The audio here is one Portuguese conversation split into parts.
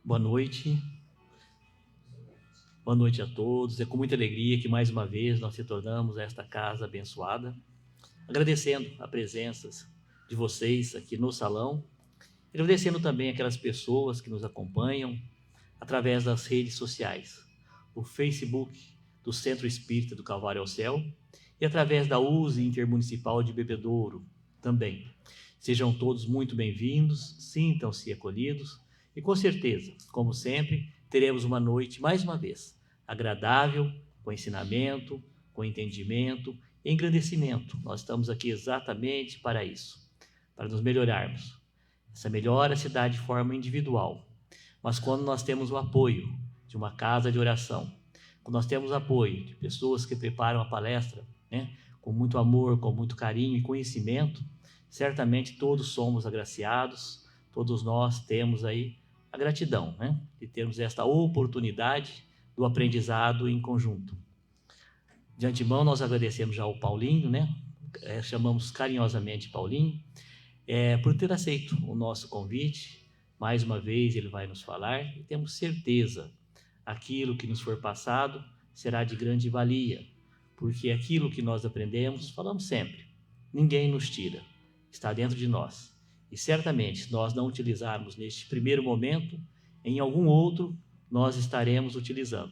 Boa noite. Boa noite a todos. É com muita alegria que mais uma vez nós retornamos a esta casa abençoada, agradecendo a presença de vocês aqui no salão, agradecendo também aquelas pessoas que nos acompanham através das redes sociais, o Facebook do Centro Espírita do Calvário ao Céu e através da USE Intermunicipal de Bebedouro também. Sejam todos muito bem-vindos, sintam-se acolhidos e com certeza, como sempre, teremos uma noite, mais uma vez, agradável, com ensinamento, com entendimento e engrandecimento. Nós estamos aqui exatamente para isso, para nos melhorarmos. Essa melhora se dá de forma individual, mas quando nós temos o apoio de uma casa de oração, quando nós temos o apoio de pessoas que preparam a palestra, com muito amor, com muito carinho e conhecimento, certamente todos somos agraciados, todos nós temos aí a gratidão, de termos esta oportunidade do aprendizado em conjunto. De antemão, nós agradecemos já ao Paulinho, chamamos carinhosamente Paulinho, por ter aceito o nosso convite. Mais uma vez ele vai nos falar e temos certeza, aquilo que nos for passado será de grande valia, porque aquilo que nós aprendemos, falamos sempre, ninguém nos tira, está dentro de nós. E certamente, se nós não utilizarmos neste primeiro momento, em algum outro, nós estaremos utilizando.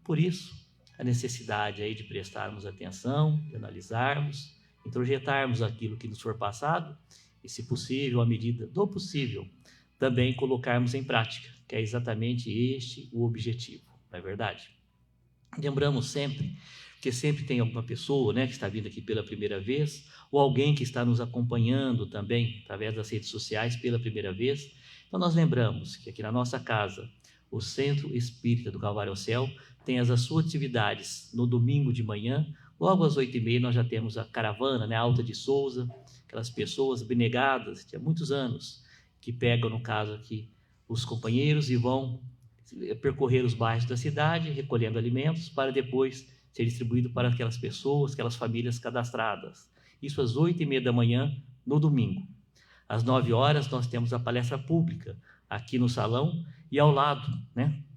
Por isso, a necessidade aí de prestarmos atenção, de analisarmos, introjetarmos aquilo que nos for passado e, se possível, à medida do possível, também colocarmos em prática, que é exatamente este o objetivo, não é verdade? Lembramos sempre que sempre tem alguma pessoa, que está vindo aqui pela primeira vez, ou alguém que está nos acompanhando também, através das redes sociais, pela primeira vez. Então nós lembramos que aqui na nossa casa, o Centro Espírita do Calvário ao Céu tem as suas atividades no domingo de manhã, logo às 8h30 nós já temos a caravana, Alta de Souza, aquelas pessoas abnegadas de há muitos anos, que pegam, no caso aqui, os companheiros e vão percorrer os bairros da cidade, recolhendo alimentos, para depois ser distribuído para aquelas pessoas, aquelas famílias cadastradas. Isso às 8h30 da manhã, no domingo. Às 9h nós temos a palestra pública aqui no salão e ao lado,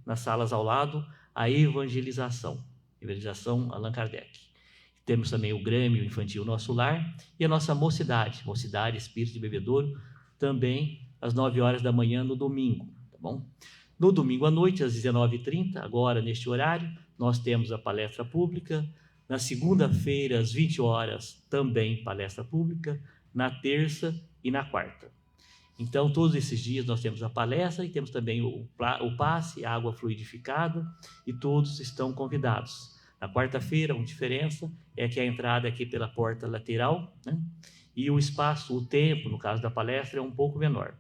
nas salas ao lado, a evangelização Allan Kardec. Temos também o Grêmio Infantil Nosso Lar e a nossa Mocidade Espírito de Bebedouro, também às 9h da manhã no domingo, tá bom? No domingo à noite, às 19h30, agora neste horário, nós temos a palestra pública. Na segunda-feira, às 20h, também palestra pública. Na terça e na quarta. Então, todos esses dias nós temos a palestra e temos também o passe, a água fluidificada, e todos estão convidados. Na quarta-feira, uma diferença é que a entrada é aqui pela porta lateral, e o espaço, o tempo, no caso da palestra, é um pouco menor.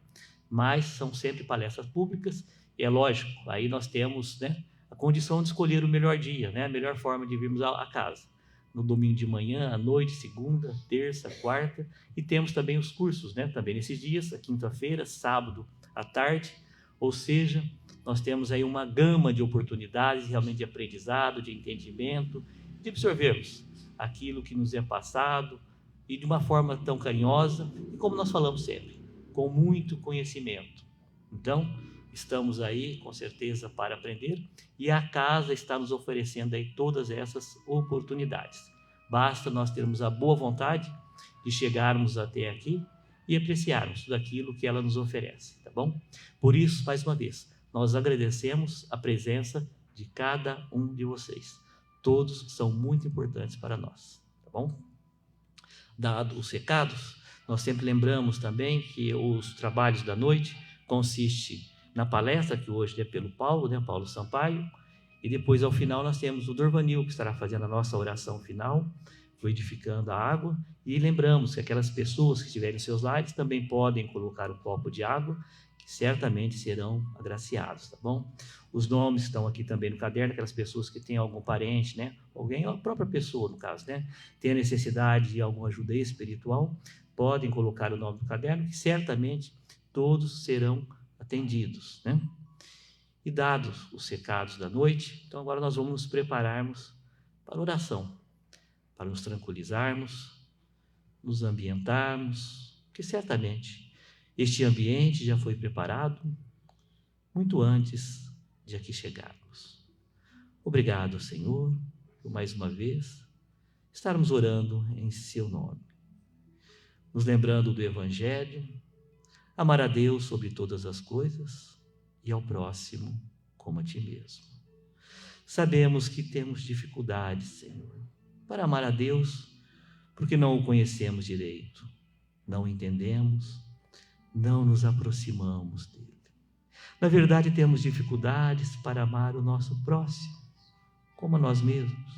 Mas são sempre palestras públicas, e é lógico, aí nós temos a condição de escolher o melhor dia, a melhor forma de virmos à casa. No domingo de manhã, à noite, segunda, terça, quarta, e temos também os cursos, também nesses dias, a quinta-feira, sábado, à tarde, ou seja, nós temos aí uma gama de oportunidades realmente de aprendizado, de entendimento, de absorvermos aquilo que nos é passado e de uma forma tão carinhosa e, como nós falamos sempre, com muito conhecimento. Então, estamos aí, com certeza, para aprender, e a casa está nos oferecendo aí todas essas oportunidades. Basta nós termos a boa vontade de chegarmos até aqui e apreciarmos tudo aquilo que ela nos oferece, tá bom? Por isso, mais uma vez, nós agradecemos a presença de cada um de vocês. Todos são muito importantes para nós, tá bom? Dados os recados, nós sempre lembramos também que os trabalhos da noite consistem na palestra, que hoje é pelo Paulo, Paulo Sampaio, e depois, ao final, nós temos o Dorvanil, que estará fazendo a nossa oração final, fluidificando a água, e lembramos que aquelas pessoas que estiverem em seus lares também podem colocar um copo de água, que certamente serão agraciados, tá bom? Os nomes estão aqui também no caderno, aquelas pessoas que têm algum parente, alguém, a própria pessoa, no caso, tem a necessidade de alguma ajuda espiritual, podem colocar o nome no caderno, que certamente todos serão atendidos, E dados os recados da noite, então agora nós vamos nos prepararmos para a oração, para nos tranquilizarmos, nos ambientarmos, porque certamente este ambiente já foi preparado muito antes de aqui chegarmos. Obrigado, Senhor, por mais uma vez estarmos orando em seu nome, nos lembrando do Evangelho, amar a Deus sobre todas as coisas e ao próximo como a ti mesmo. Sabemos que temos dificuldades, Senhor, para amar a Deus, porque não o conhecemos direito, não o entendemos, não nos aproximamos dele. Na verdade, temos dificuldades para amar o nosso próximo, como a nós mesmos.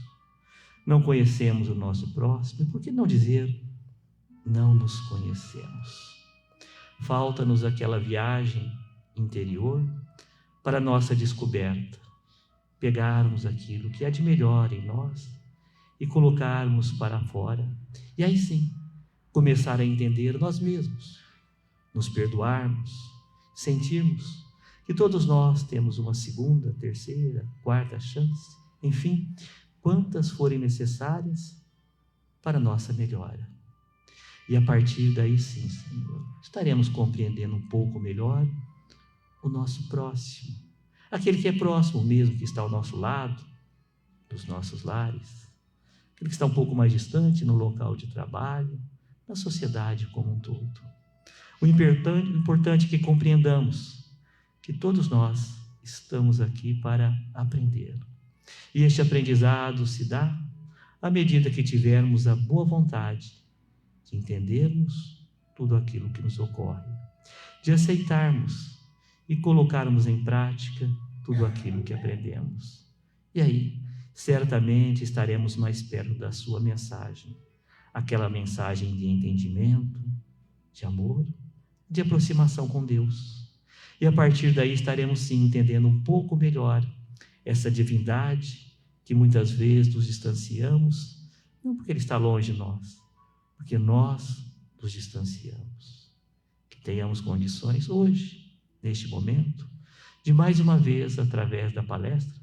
Não conhecemos o nosso próximo, e por que não dizer, não nos conhecemos? Falta-nos aquela viagem interior para a nossa descoberta, pegarmos aquilo que há de melhor em nós e colocarmos para fora, e aí sim, começar a entender nós mesmos, nos perdoarmos, sentirmos que todos nós temos uma segunda, terceira, quarta chance, enfim, quantas forem necessárias para a nossa melhora. E a partir daí sim, Senhor, estaremos compreendendo um pouco melhor o nosso próximo, aquele que é próximo mesmo, que está ao nosso lado, dos nossos lares, aquele que está um pouco mais distante no local de trabalho, na sociedade como um todo. O importante é que compreendamos que todos nós estamos aqui para aprender. E este aprendizado se dá à medida que tivermos a boa vontade de entendermos tudo aquilo que nos ocorre, de aceitarmos e colocarmos em prática tudo aquilo que aprendemos. E aí, certamente estaremos mais perto da sua mensagem, aquela mensagem de entendimento, de amor, de aproximação com Deus. E a partir daí estaremos sim entendendo um pouco melhor essa divindade que muitas vezes nos distanciamos, não porque Ele está longe de nós, porque nós nos distanciamos. Que tenhamos condições hoje, neste momento, de mais uma vez, através da palestra,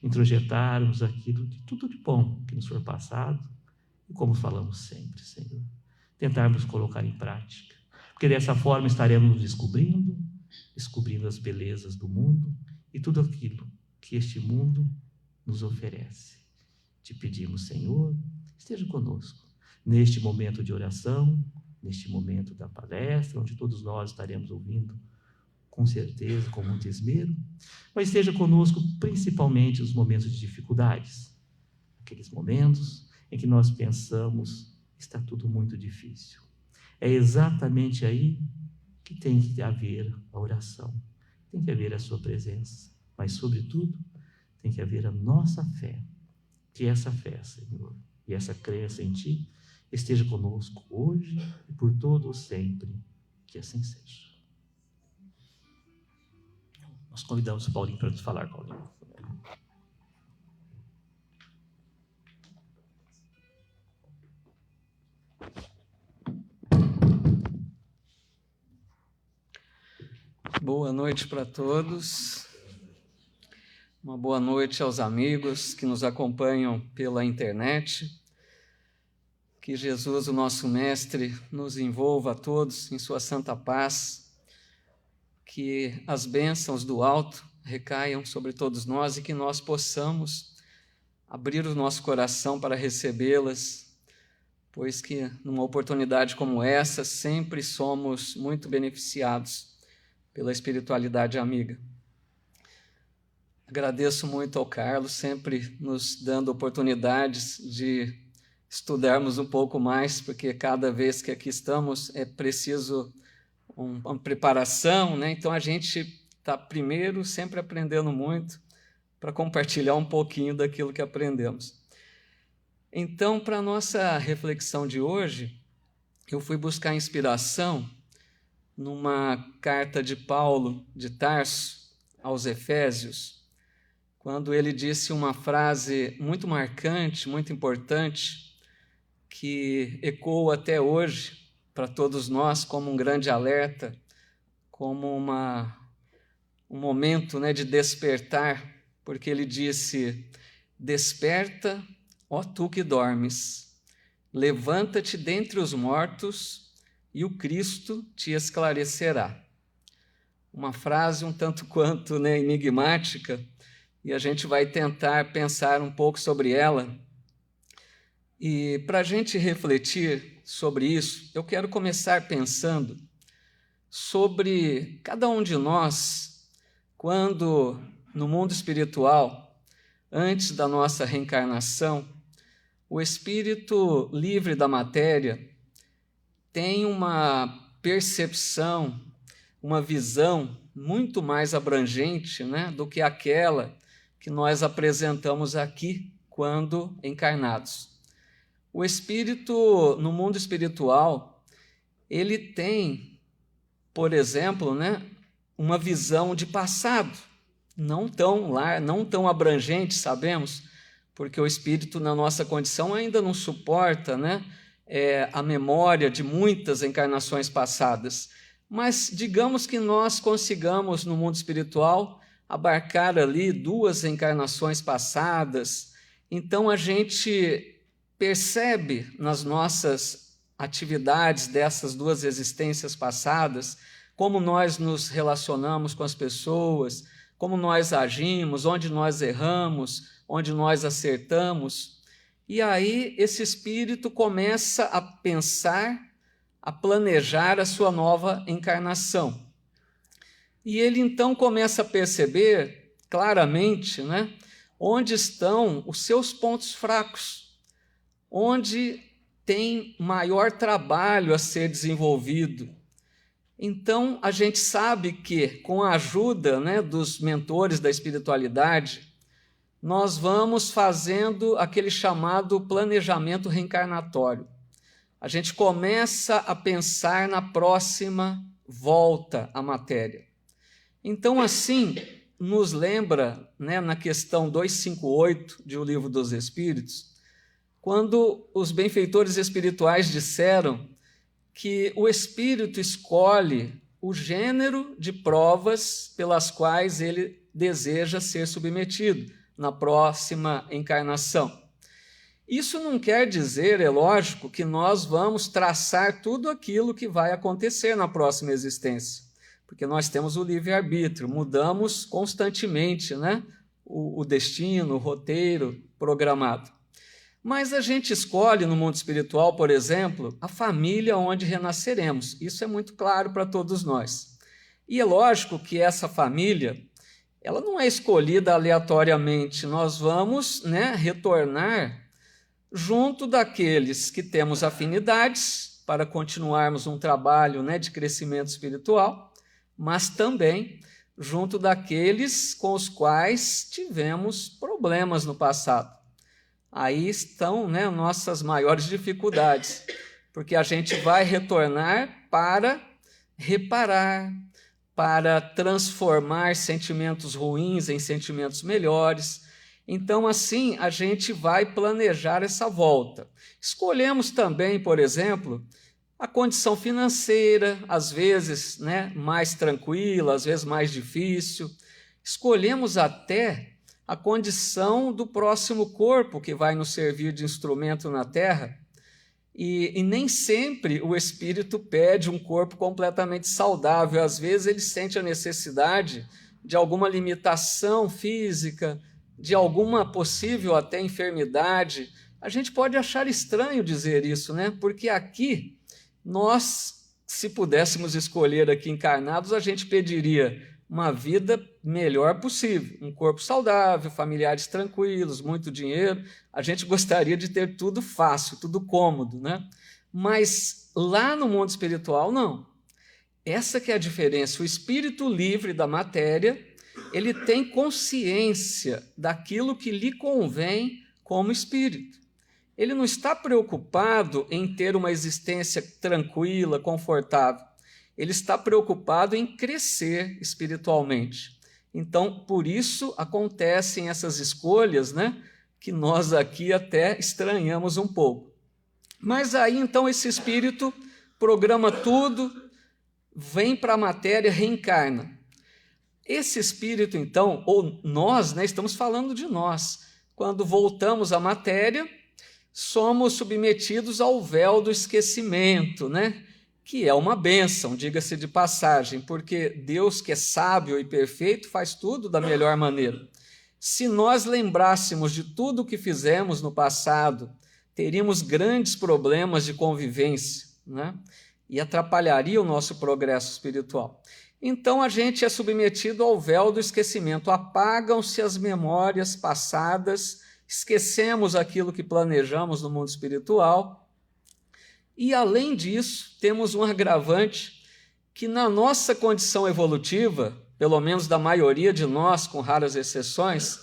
introjetarmos aquilo de tudo de bom que nos for passado, e como falamos sempre, Senhor, tentarmos colocar em prática, porque dessa forma estaremos nos descobrindo as belezas do mundo e tudo aquilo que este mundo nos oferece. Te pedimos, Senhor, esteja conosco neste momento de oração, neste momento da palestra, onde todos nós estaremos ouvindo com certeza, com muito esmero, mas esteja conosco principalmente nos momentos de dificuldades, aqueles momentos em que nós pensamos, está tudo muito difícil. É exatamente aí que tem que haver a oração, tem que haver a sua presença, mas sobretudo tem que haver a nossa fé, que essa fé, Senhor, e essa crença em Ti esteja conosco hoje e por todo o sempre, que assim seja. Nós convidamos o Paulinho para nos falar, Paulinho. Boa noite para todos. Uma boa noite aos amigos que nos acompanham pela internet. Que Jesus, o nosso Mestre, nos envolva a todos em sua santa paz. Que as bênçãos do alto recaiam sobre todos nós e que nós possamos abrir o nosso coração para recebê-las, pois que numa oportunidade como essa sempre somos muito beneficiados pela espiritualidade amiga. Agradeço muito ao Carlos, sempre nos dando oportunidades de estudarmos um pouco mais, porque cada vez que aqui estamos é preciso uma preparação, né? Então a gente está primeiro sempre aprendendo muito para compartilhar um pouquinho daquilo que aprendemos. Então, para a nossa reflexão de hoje, eu fui buscar inspiração numa carta de Paulo de Tarso aos Efésios, quando ele disse uma frase muito marcante, muito importante, que ecoa até hoje para todos nós como um grande alerta, como um momento, né, de despertar, porque ele disse: desperta, ó tu que dormes, levanta-te dentre os mortos e o Cristo te esclarecerá. uma frase um tanto quanto, né, enigmática, e a gente vai tentar pensar um pouco sobre ela. E para a gente refletir sobre isso, eu quero começar pensando sobre cada um de nós, quando no mundo espiritual, antes da nossa reencarnação, o espírito livre da matéria tem uma percepção, uma visão muito mais abrangente, né, do que aquela que nós apresentamos aqui quando encarnados. O espírito, no mundo espiritual, ele tem, por exemplo, né, uma visão de passado, não tão abrangente, sabemos, porque o espírito, na nossa condição, ainda não suporta, né, a memória de muitas encarnações passadas. Mas digamos que nós consigamos, no mundo espiritual, abarcar ali 2 encarnações passadas, então a gente percebe nas nossas atividades dessas 2 existências passadas, como nós nos relacionamos com as pessoas, como nós agimos, onde nós erramos, onde nós acertamos. E aí esse espírito começa a pensar, a planejar a sua nova encarnação. E ele então começa a perceber claramente, né, onde estão os seus pontos fracos, onde tem maior trabalho a ser desenvolvido. Então, a gente sabe que, com a ajuda, né, dos mentores da espiritualidade, nós vamos fazendo aquele chamado planejamento reencarnatório. A gente começa a pensar na próxima volta à matéria. Então, assim, nos lembra, né, na questão 258 de O Livro dos Espíritos, quando os benfeitores espirituais disseram que o espírito escolhe o gênero de provas pelas quais ele deseja ser submetido na próxima encarnação. Isso não quer dizer, é lógico, que nós vamos traçar tudo aquilo que vai acontecer na próxima existência, porque nós temos o livre-arbítrio, mudamos constantemente, né, o destino, o roteiro programado. Mas a gente escolhe no mundo espiritual, por exemplo, a família onde renasceremos. Isso é muito claro para todos nós. E é lógico que essa família, ela não é escolhida aleatoriamente. Nós vamos, né, retornar junto daqueles que temos afinidades para continuarmos um trabalho, né, de crescimento espiritual, mas também junto daqueles com os quais tivemos problemas no passado. Aí estão, né, nossas maiores dificuldades, porque a gente vai retornar para reparar, para transformar sentimentos ruins em sentimentos melhores. Então, assim, a gente vai planejar essa volta. Escolhemos também, por exemplo, a condição financeira, às vezes, né, mais tranquila, às vezes mais difícil. Escolhemos até a condição do próximo corpo que vai nos servir de instrumento na Terra, e nem sempre o espírito pede um corpo completamente saudável. Às vezes ele sente a necessidade de alguma limitação física, de alguma possível até enfermidade. A gente pode achar estranho dizer isso, né? Porque aqui, nós, se pudéssemos escolher aqui encarnados, a gente pediria uma vida melhor possível, um corpo saudável, familiares tranquilos, muito dinheiro. A gente gostaria de ter tudo fácil, tudo cômodo, né? Mas lá no mundo espiritual, não. Essa que é a diferença. O espírito livre da matéria, ele tem consciência daquilo que lhe convém como espírito. Ele não está preocupado em ter uma existência tranquila, confortável. Ele está preocupado em crescer espiritualmente. Então, por isso acontecem essas escolhas, né, que nós aqui até estranhamos um pouco. Mas aí, então, esse espírito programa tudo, vem para a matéria, reencarna. Esse espírito, então, ou nós, né, estamos falando de nós. Quando voltamos à matéria, somos submetidos ao véu do esquecimento, né? que é uma bênção, diga-se de passagem, porque Deus, que é sábio e perfeito, faz tudo da melhor maneira. Se nós lembrássemos de tudo o que fizemos no passado, teríamos grandes problemas de convivência, né? E atrapalharia o nosso progresso espiritual. Então a gente é submetido ao véu do esquecimento, apagam-se as memórias passadas, esquecemos aquilo que planejamos no mundo espiritual. E, além disso, temos um agravante que, na nossa condição evolutiva, pelo menos da maioria de nós, com raras exceções,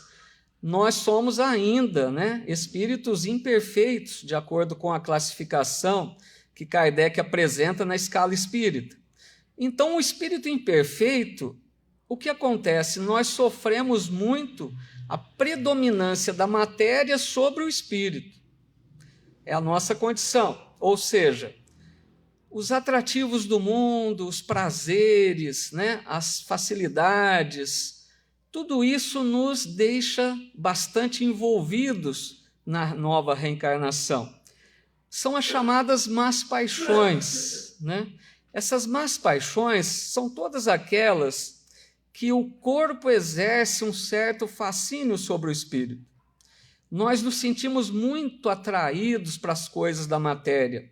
nós somos ainda, né, espíritos imperfeitos, de acordo com a classificação que Kardec apresenta na escala espírita. Então, o espírito imperfeito, o que acontece? Nós sofremos muito a predominância da matéria sobre o espírito. É a nossa condição. Ou seja, os atrativos do mundo, os prazeres, né, as facilidades, tudo isso nos deixa bastante envolvidos na nova reencarnação. São as chamadas más paixões, né? Essas más paixões são todas aquelas que o corpo exerce um certo fascínio sobre o espírito. Nós nos sentimos muito atraídos para as coisas da matéria.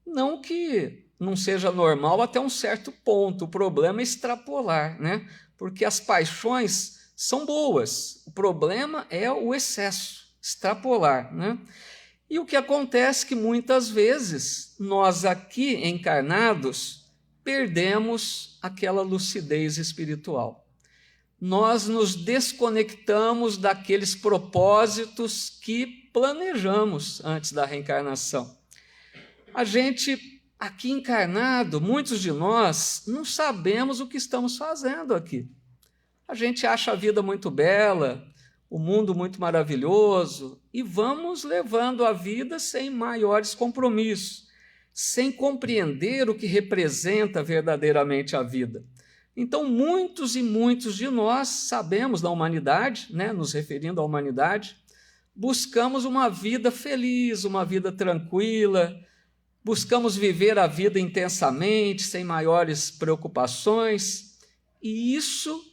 Não que não seja normal até um certo ponto, o problema é extrapolar, né? Porque as paixões são boas, o problema é o excesso, extrapolar, né? E o que acontece é que muitas vezes nós aqui encarnados perdemos aquela lucidez espiritual. Nós nos desconectamos daqueles propósitos que planejamos antes da reencarnação. A gente, aqui encarnado, muitos de nós, não sabemos o que estamos fazendo aqui. A gente acha a vida muito bela, o mundo muito maravilhoso, e vamos levando a vida sem maiores compromissos, sem compreender o que representa verdadeiramente a vida. Então, muitos e muitos de nós sabemos da humanidade, né, nos referindo à humanidade, buscamos uma vida feliz, uma vida tranquila, buscamos viver a vida intensamente, sem maiores preocupações, e isso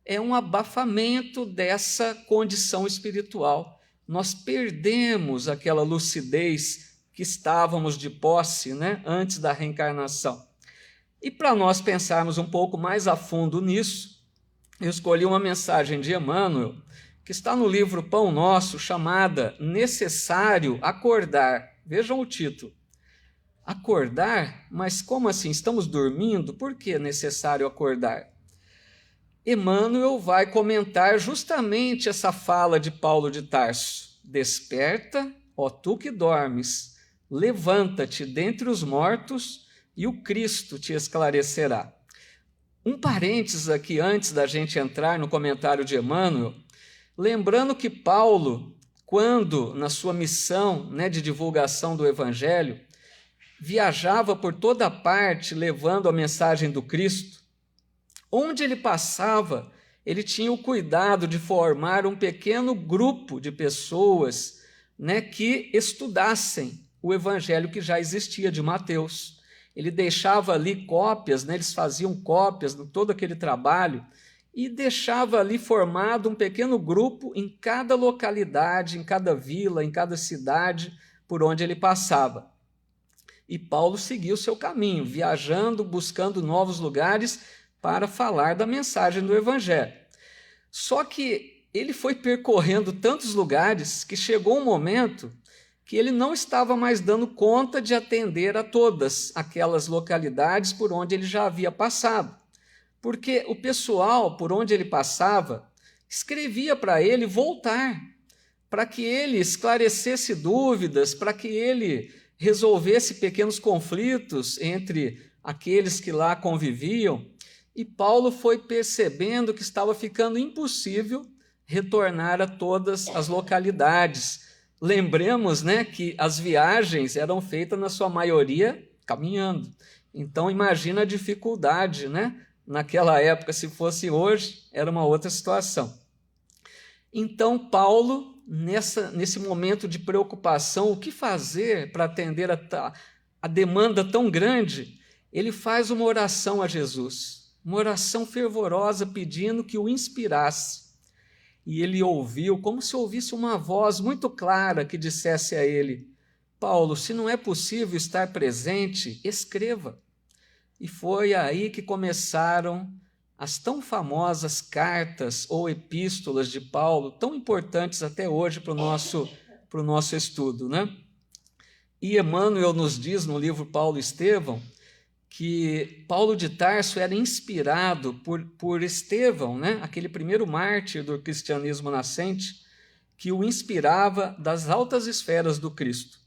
é um abafamento dessa condição espiritual. Nós perdemos aquela lucidez que estávamos de posse, né, antes da reencarnação. E para nós pensarmos um pouco mais a fundo nisso, eu escolhi uma mensagem de Emmanuel, que está no livro Pão Nosso, chamada Necessário Acordar. Vejam o título. Acordar? Mas como assim? Estamos dormindo? Por que é necessário acordar? Emmanuel vai comentar justamente essa fala de Paulo de Tarso. Desperta, ó tu que dormes, levanta-te dentre os mortos e o Cristo te esclarecerá. Um parênteses aqui antes da gente entrar no comentário de Emmanuel, lembrando que Paulo, quando na sua missão, né, de divulgação do Evangelho, viajava por toda parte levando a mensagem do Cristo, onde ele passava, ele tinha o cuidado de formar um pequeno grupo de pessoas, né, que estudassem o Evangelho que já existia de Mateus. Ele deixava ali cópias, né, eles faziam cópias de todo aquele trabalho e deixava ali formado um pequeno grupo em cada localidade, em cada vila, em cada cidade por onde ele passava. E Paulo seguiu o seu caminho, viajando, buscando novos lugares para falar da mensagem do Evangelho. Só que ele foi percorrendo tantos lugares que chegou um momento que ele não estava mais dando conta de atender a todas aquelas localidades por onde ele já havia passado. Porque o pessoal por onde ele passava escrevia para ele voltar, para que ele esclarecesse dúvidas, para que ele resolvesse pequenos conflitos entre aqueles que lá conviviam. E Paulo foi percebendo que estava ficando impossível retornar a todas as localidades. Lembremos, né, que as viagens eram feitas, na sua maioria, caminhando. Então, imagina a dificuldade, né? Naquela época, se fosse hoje, era uma outra situação. Então, Paulo, nesse momento de preocupação, o que fazer para atender a demanda tão grande, ele faz uma oração a Jesus, uma oração fervorosa pedindo que o inspirasse. E ele ouviu, como se ouvisse uma voz muito clara que dissesse a ele: Paulo, se não é possível estar presente, escreva. E foi aí que começaram as tão famosas cartas ou epístolas de Paulo, tão importantes até hoje para o nosso estudo, né? E Emmanuel nos diz no livro Paulo e Estevão que Paulo de Tarso era inspirado por Estevão, né? Aquele primeiro mártir do cristianismo nascente, que o inspirava das altas esferas do Cristo.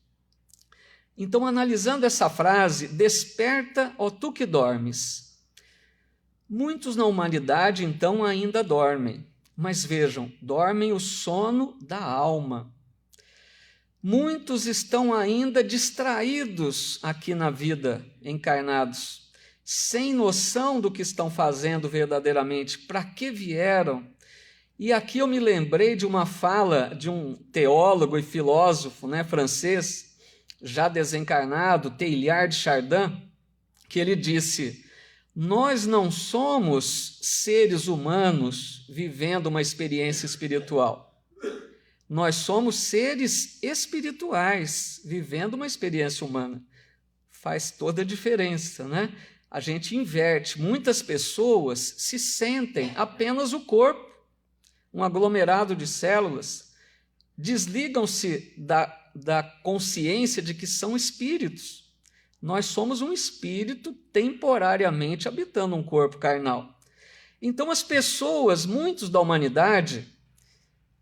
Então, analisando essa frase, desperta, ó tu que dormes. Muitos na humanidade, então, ainda dormem, mas vejam, dormem o sono da alma. Muitos estão ainda distraídos aqui na vida, encarnados, sem noção do que estão fazendo verdadeiramente, para que vieram. E aqui eu me lembrei de uma fala de um teólogo e filósofo, né, francês, já desencarnado, Teilhard de Chardin, que ele disse: nós não somos seres humanos vivendo uma experiência espiritual. Nós somos seres espirituais vivendo uma experiência humana. Faz toda a diferença, né? A gente inverte. Muitas pessoas se sentem apenas o corpo, um aglomerado de células, desligam-se da consciência de que são espíritos. Nós somos um espírito temporariamente habitando um corpo carnal. Então as pessoas, muitos da humanidade,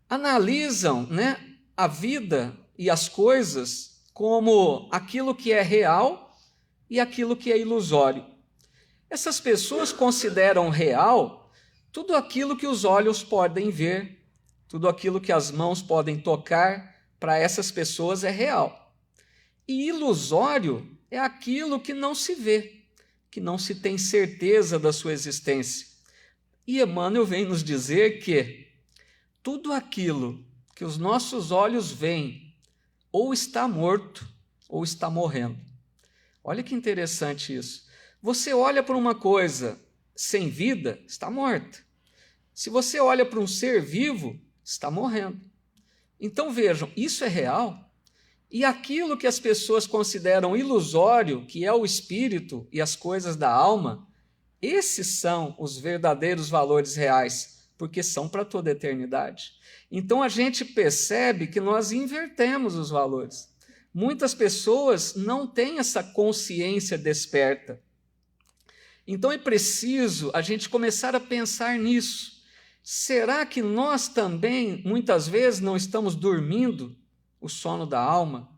analisam, né, a vida e as coisas como aquilo que é real e aquilo que é ilusório. Essas pessoas consideram real tudo aquilo que os olhos podem ver, tudo aquilo que as mãos podem tocar, para essas pessoas é real. E ilusório é aquilo que não se vê, que não se tem certeza da sua existência. E Emmanuel vem nos dizer que tudo aquilo que os nossos olhos veem ou está morto ou está morrendo. Olha que interessante isso. Você olha para uma coisa sem vida, está morta. Se você olha para um ser vivo, está morrendo. Então vejam, isso é real. E aquilo que as pessoas consideram ilusório, que é o espírito e as coisas da alma, esses são os verdadeiros valores reais, porque são para toda a eternidade. Então a gente percebe que nós invertemos os valores. Muitas pessoas não têm essa consciência desperta. Então é preciso a gente começar a pensar nisso. Será que nós também, muitas vezes, não estamos dormindo o sono da alma?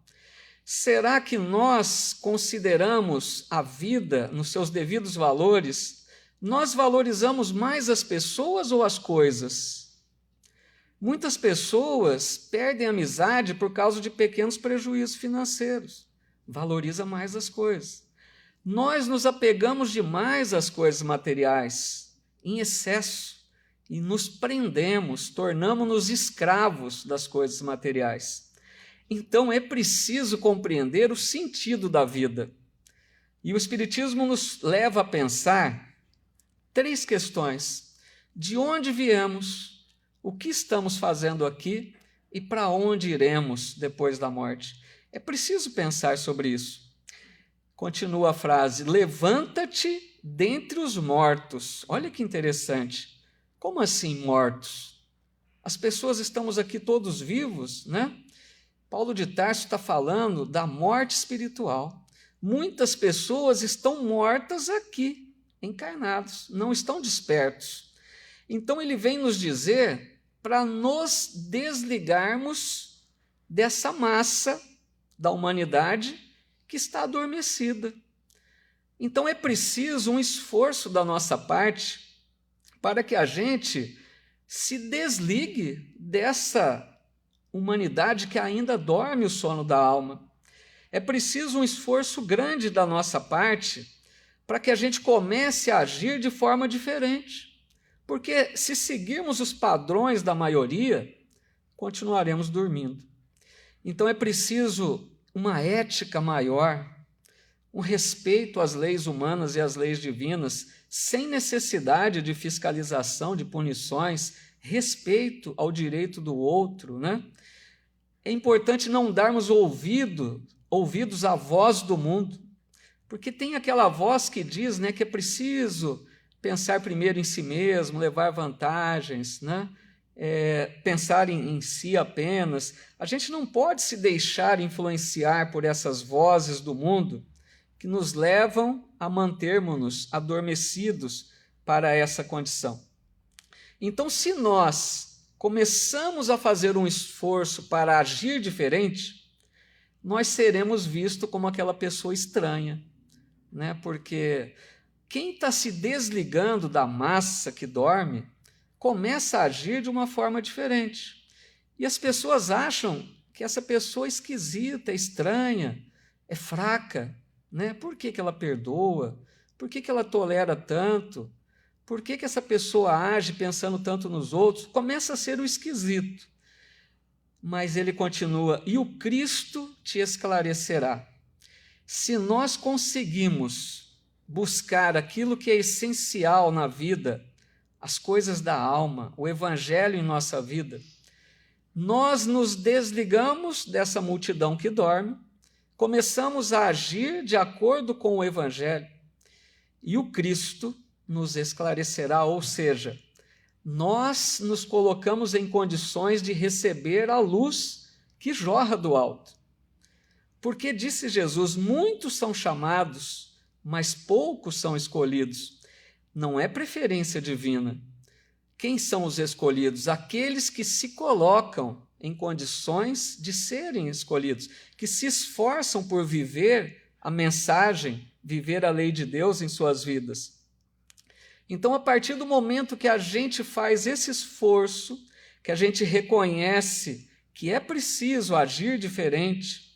Será que nós consideramos a vida nos seus devidos valores? Nós valorizamos mais as pessoas ou as coisas? Muitas pessoas perdem amizade por causa de pequenos prejuízos financeiros. Valoriza mais as coisas. Nós nos apegamos demais às coisas materiais, em excesso, e nos prendemos, tornamos-nos escravos das coisas materiais. Então é preciso compreender o sentido da vida. E o Espiritismo nos leva a pensar 3 questões: de onde viemos, o que estamos fazendo aqui e para onde iremos depois da morte. É preciso pensar sobre isso. Continua a frase: levanta-te dentre os mortos. Olha que interessante. Como assim mortos? As pessoas estamos aqui todos vivos, né? Paulo de Tarso está falando da morte espiritual. Muitas pessoas estão mortas aqui, encarnados, não estão despertos. Então ele vem nos dizer para nos desligarmos dessa massa da humanidade que está adormecida. Então é preciso um esforço da nossa parte para que a gente se desligue dessa humanidade que ainda dorme o sono da alma. É preciso um esforço grande da nossa parte para que a gente comece a agir de forma diferente. Porque se seguirmos os padrões da maioria, continuaremos dormindo. Então é preciso uma ética maior, um respeito às leis humanas e às leis divinas, sem necessidade de fiscalização, de punições, respeito ao direito do outro, né? É importante não darmos ouvidos à voz do mundo, porque tem aquela voz que diz, né, que é preciso pensar primeiro em si mesmo, levar vantagens, né? Pensar em si apenas. A gente não pode se deixar influenciar por essas vozes do mundo que nos levam a mantermos-nos adormecidos para essa condição. Então, se nós começamos a fazer um esforço para agir diferente, nós seremos vistos como aquela pessoa estranha, né? Porque quem está se desligando da massa que dorme começa a agir de uma forma diferente. E as pessoas acham que essa pessoa é esquisita, é estranha, é fraca, né? Por que ela perdoa? Por que ela tolera tanto? Por que essa pessoa age pensando tanto nos outros? Começa a ser o esquisito. Mas ele continua, e o Cristo te esclarecerá. Se nós conseguimos buscar aquilo que é essencial na vida, as coisas da alma, o Evangelho em nossa vida, nós nos desligamos dessa multidão que dorme, começamos a agir de acordo com o Evangelho, e o Cristo nos esclarecerá, ou seja, nós nos colocamos em condições de receber a luz que jorra do alto. Porque, disse Jesus, muitos são chamados, mas poucos são escolhidos. Não é preferência divina. Quem são os escolhidos? Aqueles que se colocam em condições de serem escolhidos, que se esforçam por viver a mensagem, viver a lei de Deus em suas vidas. Então, a partir do momento que a gente faz esse esforço, que a gente reconhece que é preciso agir diferente,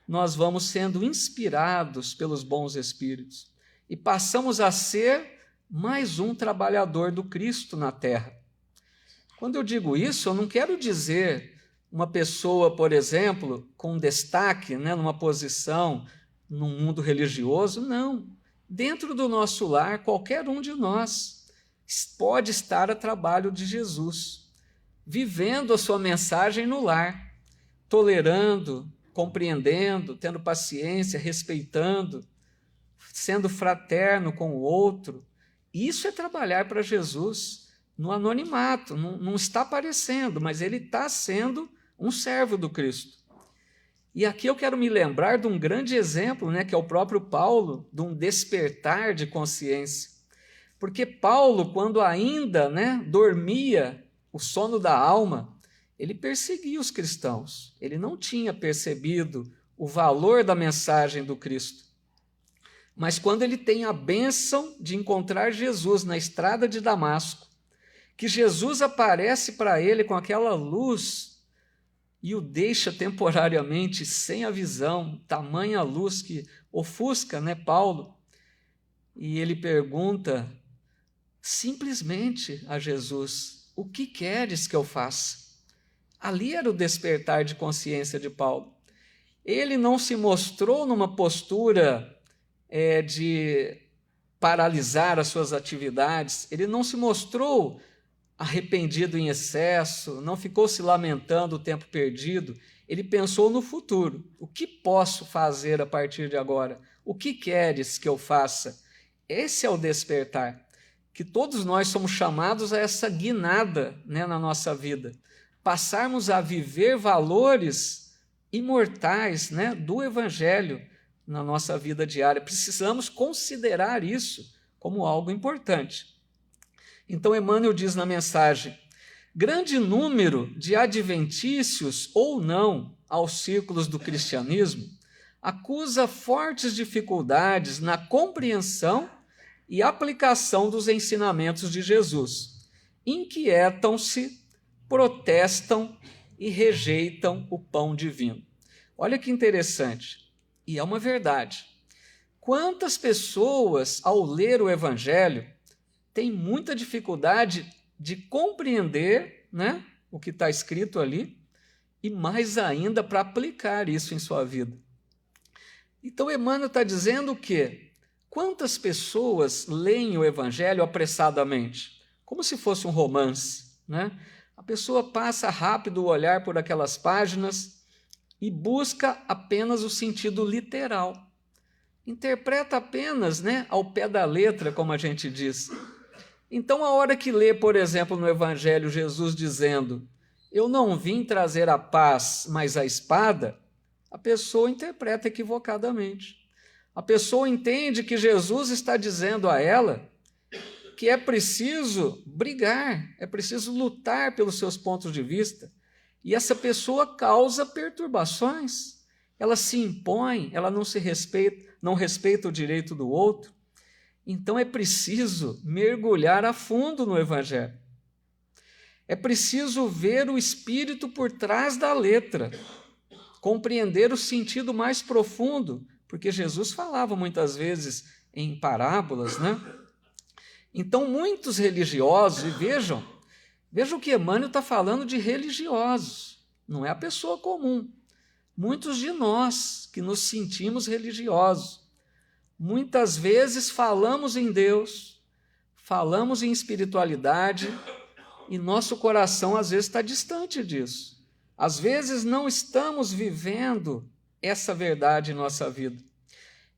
nós vamos sendo inspirados pelos bons espíritos e passamos a ser mais um trabalhador do Cristo na Terra. Quando eu digo isso, eu não quero dizer uma pessoa, por exemplo, com destaque, né, numa posição no mundo religioso, não. Dentro do nosso lar, qualquer um de nós pode estar a trabalho de Jesus, vivendo a sua mensagem no lar, tolerando, compreendendo, tendo paciência, respeitando, sendo fraterno com o outro. Isso é trabalhar para Jesus no anonimato, não está aparecendo, mas ele está sendo um servo do Cristo. E aqui eu quero me lembrar de um grande exemplo, né, que é o próprio Paulo, de um despertar de consciência. Porque Paulo, quando ainda, né, dormia o sono da alma, ele perseguia os cristãos. Ele não tinha percebido o valor da mensagem do Cristo. Mas quando ele tem a bênção de encontrar Jesus na estrada de Damasco, que Jesus aparece para ele com aquela luz e o deixa temporariamente sem a visão, tamanha luz que ofusca, né, Paulo, e ele pergunta simplesmente a Jesus, o que queres que eu faça? Ali era o despertar de consciência de Paulo. Ele não se mostrou numa postura de paralisar as suas atividades, ele não se mostrou arrependido em excesso, não ficou se lamentando o tempo perdido, ele pensou no futuro. O que posso fazer a partir de agora? O que queres que eu faça? Esse é o despertar, que todos nós somos chamados a essa guinada, né, na nossa vida, passarmos a viver valores imortais, né, do Evangelho na nossa vida diária. Precisamos considerar isso como algo importante. Então, Emmanuel diz na mensagem, grande número de adventícios ou não aos círculos do cristianismo acusa fortes dificuldades na compreensão e aplicação dos ensinamentos de Jesus. Inquietam-se, protestam e rejeitam o pão divino. Olha que interessante, e é uma verdade. Quantas pessoas, ao ler o Evangelho, têm muita dificuldade de compreender, né, o que está escrito ali, e mais ainda para aplicar isso em sua vida. Então, Emmanuel está dizendo que quantas pessoas leem o Evangelho apressadamente, como se fosse um romance, né? A pessoa passa rápido o olhar por aquelas páginas e busca apenas o sentido literal. Interpreta apenas, né, ao pé da letra, como a gente diz. Então, a hora que lê, por exemplo, no Evangelho, Jesus dizendo: eu não vim trazer a paz, mas a espada, a pessoa interpreta equivocadamente. A pessoa entende que Jesus está dizendo a ela que é preciso brigar, é preciso lutar pelos seus pontos de vista, e essa pessoa causa perturbações. Ela se impõe, ela não respeita o direito do outro. Então é preciso mergulhar a fundo no Evangelho. É preciso ver o espírito por trás da letra, compreender o sentido mais profundo, porque Jesus falava muitas vezes em parábolas, né? Então, muitos religiosos, e vejam que Emmanuel está falando de religiosos, não é a pessoa comum. Muitos de nós que nos sentimos religiosos, muitas vezes falamos em Deus, falamos em espiritualidade, e nosso coração às vezes está distante disso. Às vezes não estamos vivendo essa verdade em nossa vida.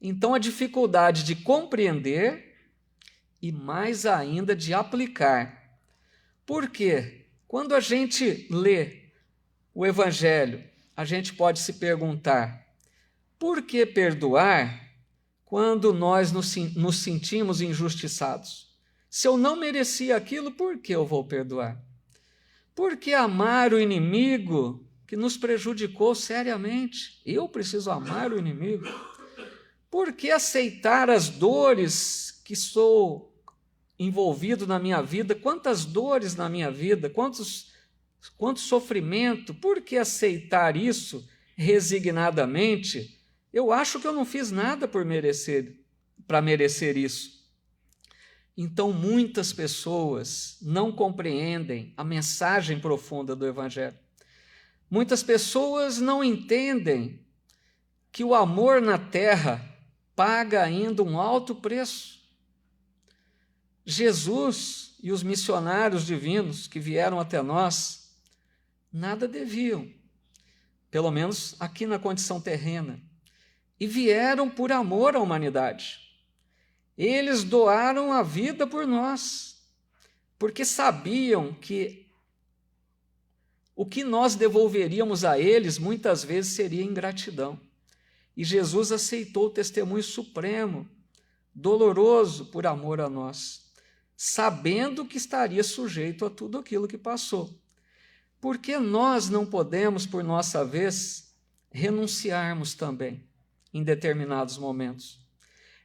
Então, a dificuldade de compreender e mais ainda de aplicar. Por quê? Quando a gente lê o Evangelho, a gente pode se perguntar: por que perdoar quando nós nos sentimos injustiçados? Se eu não merecia aquilo, por que eu vou perdoar? Por que amar o inimigo que nos prejudicou seriamente? Eu preciso amar o inimigo? Por que aceitar as dores que sou envolvido na minha vida? Quantas dores na minha vida, quanto sofrimento? Por que aceitar isso resignadamente? Eu acho que eu não fiz nada para merecer isso. Então, muitas pessoas não compreendem a mensagem profunda do Evangelho. Muitas pessoas não entendem que o amor na terra paga ainda um alto preço. Jesus e os missionários divinos que vieram até nós nada deviam, pelo menos aqui na condição terrena, e vieram por amor à humanidade. Eles doaram a vida por nós, porque sabiam que o que nós devolveríamos a eles muitas vezes seria ingratidão. E Jesus aceitou o testemunho supremo, doloroso por amor a nós, sabendo que estaria sujeito a tudo aquilo que passou. Porque nós não podemos, por nossa vez, renunciarmos também em determinados momentos.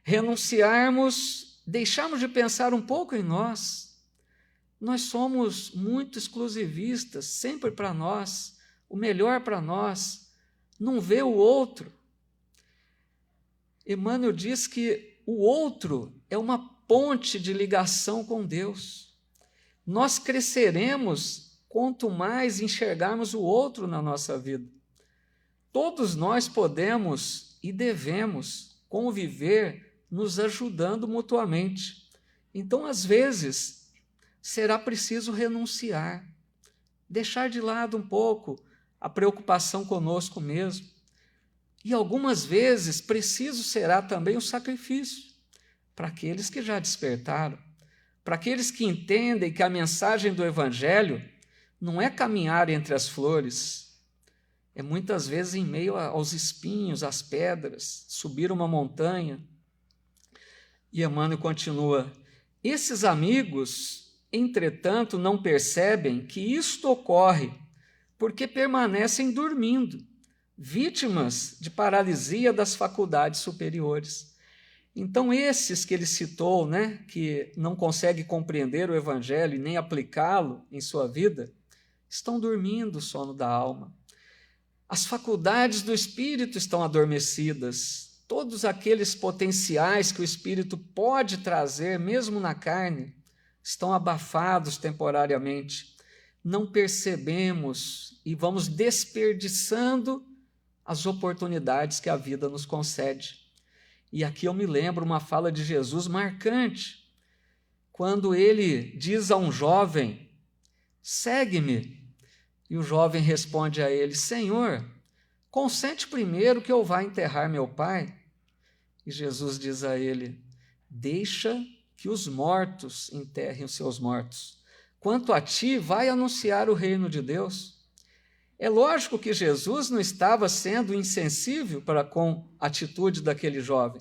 Renunciarmos, deixarmos de pensar um pouco em nós. Nós somos muito exclusivistas, sempre para nós, o melhor para nós, não vê o outro. Emmanuel diz que o outro é uma ponte de ligação com Deus. Nós cresceremos quanto mais enxergarmos o outro na nossa vida. Todos nós podemos e devemos conviver nos ajudando mutuamente. Então, às vezes, será preciso renunciar, deixar de lado um pouco a preocupação conosco mesmo. E algumas vezes preciso será também o sacrifício para aqueles que já despertaram, para aqueles que entendem que a mensagem do Evangelho não é caminhar entre as flores, é muitas vezes em meio aos espinhos, às pedras, subir uma montanha. E Emmanuel continua: esses amigos, entretanto, não percebem que isto ocorre porque permanecem dormindo, vítimas de paralisia das faculdades superiores. Então, esses que ele citou, que não conseguem compreender o Evangelho e nem aplicá-lo em sua vida, estão dormindo o sono da alma. As faculdades do espírito estão adormecidas. Todos aqueles potenciais que o espírito pode trazer, mesmo na carne, estão abafados temporariamente. Não percebemos e vamos desperdiçando as oportunidades que a vida nos concede. E aqui eu me lembro uma fala de Jesus marcante, quando ele diz a um jovem: segue-me. E o jovem responde a ele: Senhor, consente primeiro que eu vá enterrar meu pai. E Jesus diz a ele: deixa que os mortos enterrem os seus mortos. Quanto a ti, vai anunciar o reino de Deus. É lógico que Jesus não estava sendo insensível para com a atitude daquele jovem,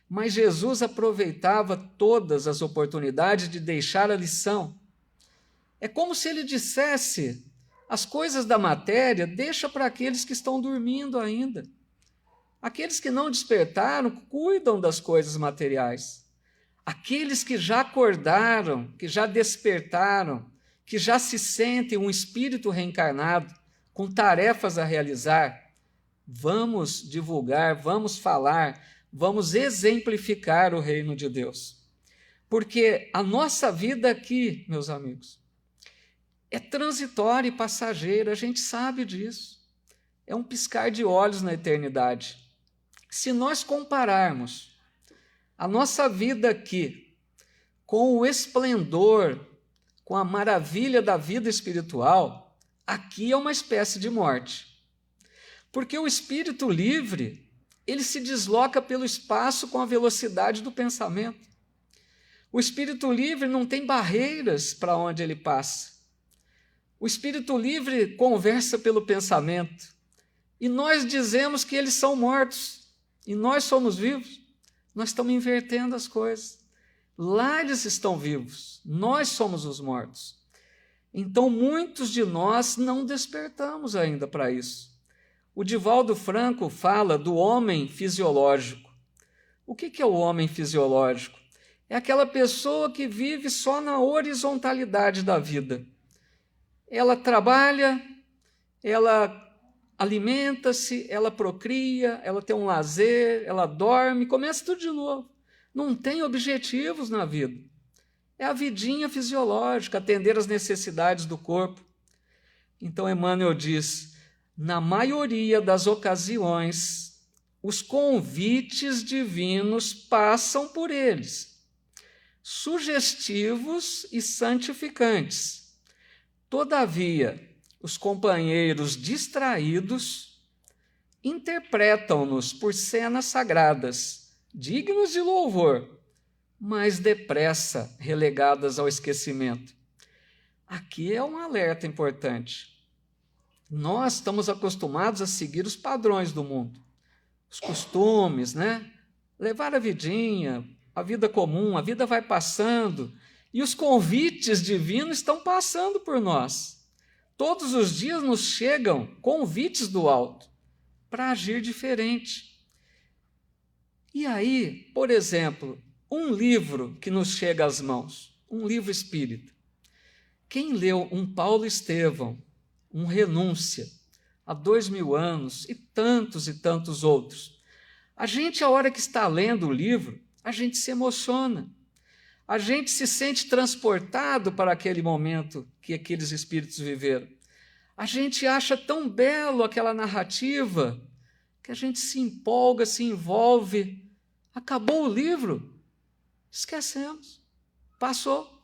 mas Jesus aproveitava todas as oportunidades de deixar a lição. É como se ele dissesse: as coisas da matéria deixa para aqueles que estão dormindo ainda. Aqueles que não despertaram cuidam das coisas materiais. Aqueles que já acordaram, que já despertaram, que já se sentem um espírito reencarnado, com tarefas a realizar, vamos divulgar, vamos falar, vamos exemplificar o reino de Deus. Porque a nossa vida aqui, meus amigos, é transitória e passageira, a gente sabe disso. É um piscar de olhos na eternidade. Se nós compararmos a nossa vida aqui com o esplendor, com a maravilha da vida espiritual, aqui é uma espécie de morte. Porque o espírito livre, ele se desloca pelo espaço com a velocidade do pensamento. O espírito livre não tem barreiras para onde ele passa. O espírito livre conversa pelo pensamento. E nós dizemos que eles são mortos. E nós somos vivos. Nós estamos invertendo as coisas. Lá eles estão vivos. Nós somos os mortos. Então, muitos de nós não despertamos ainda para isso. O Divaldo Franco fala do homem fisiológico. O que é o homem fisiológico? É aquela pessoa que vive só na horizontalidade da vida. Ela trabalha, ela alimenta-se, ela procria, ela tem um lazer, ela dorme, começa tudo de novo. Não tem objetivos na vida. É a vidinha fisiológica, atender às necessidades do corpo. Então Emmanuel diz: na maioria das ocasiões, os convites divinos passam por eles, sugestivos e santificantes. Todavia, os companheiros distraídos interpretam-nos por cenas sagradas, dignas de louvor, mas depressa relegadas ao esquecimento. Aqui é um alerta importante. Nós estamos acostumados a seguir os padrões do mundo, os costumes, né? Levar a vidinha, a vida comum, a vida vai passando, e os convites divinos estão passando por nós. Todos os dias nos chegam convites do alto para agir diferente. E aí, por exemplo, um livro que nos chega às mãos, um livro espírita. Quem leu um Paulo Estevão, um Renúncia, há 2000 anos, e tantos outros, a gente, a hora que está lendo o livro, a gente se emociona, a gente se sente transportado para aquele momento que aqueles espíritos viveram. A gente acha tão belo aquela narrativa que a gente se empolga, se envolve. Acabou o livro, esquecemos, passou.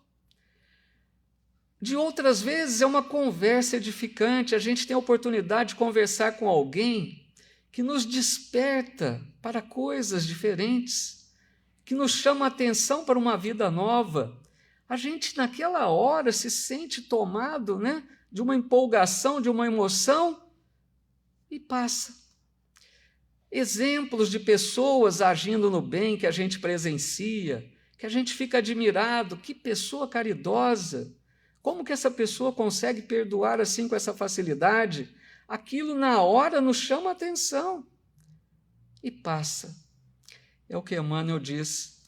De outras vezes é uma conversa edificante, a gente tem a oportunidade de conversar com alguém que nos desperta para coisas diferentes, que nos chama a atenção para uma vida nova. A gente naquela hora se sente tomado, né, de uma empolgação, de uma emoção, e passa. Exemplos de pessoas agindo no bem que a gente presencia, que a gente fica admirado, que pessoa caridosa, como que essa pessoa consegue perdoar assim com essa facilidade? Aquilo na hora nos chama a atenção e passa. É o que Emmanuel diz,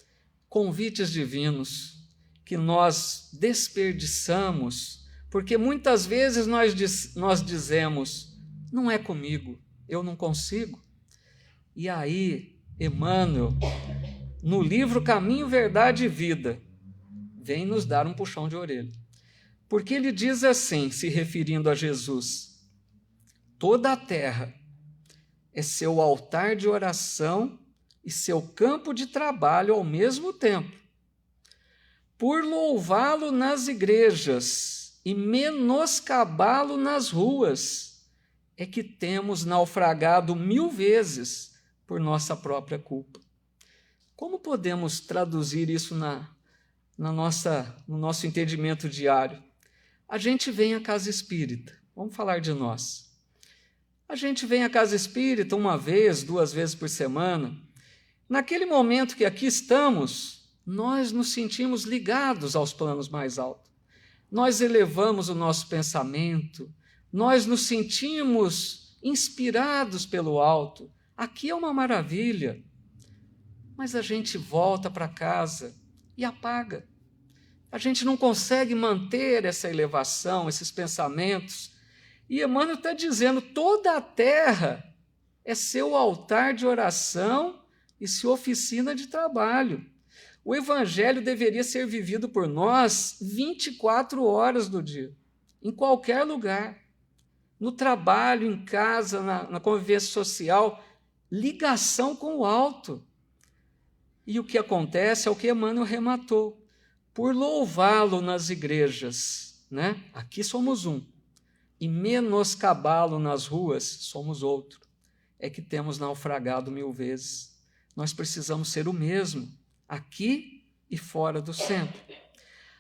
convites divinos que nós desperdiçamos, porque muitas vezes nós dizemos, não é comigo, eu não consigo. E aí, Emmanuel, no livro Caminho, Verdade e Vida, vem nos dar um puxão de orelha. Porque ele diz assim, se referindo a Jesus: toda a terra é seu altar de oração e seu campo de trabalho ao mesmo tempo. Por louvá-lo nas igrejas e menoscabá-lo nas ruas, é que temos naufragado 1000 vezes por nossa própria culpa. Como podemos traduzir isso no nosso entendimento diário? A gente vem à casa espírita, vamos falar de nós. A gente vem à casa espírita 1 vez, 2 vezes por semana. Naquele momento que aqui estamos, nós nos sentimos ligados aos planos mais altos. Nós elevamos o nosso pensamento, nós nos sentimos inspirados pelo alto. Aqui é uma maravilha. Mas a gente volta para casa e apaga. A gente não consegue manter essa elevação, esses pensamentos. E Emmanuel está dizendo, toda a terra é seu altar de oração e sua oficina de trabalho. O Evangelho deveria ser vivido por nós 24 horas do dia, em qualquer lugar. No trabalho, em casa, na convivência social, ligação com o alto. E o que acontece é o que Emmanuel rematou. Por louvá-lo nas igrejas, né? Aqui somos um, e menoscabá-lo nas ruas, somos outro. É que temos naufragado 1000 vezes. Nós precisamos ser o mesmo, aqui e fora do centro.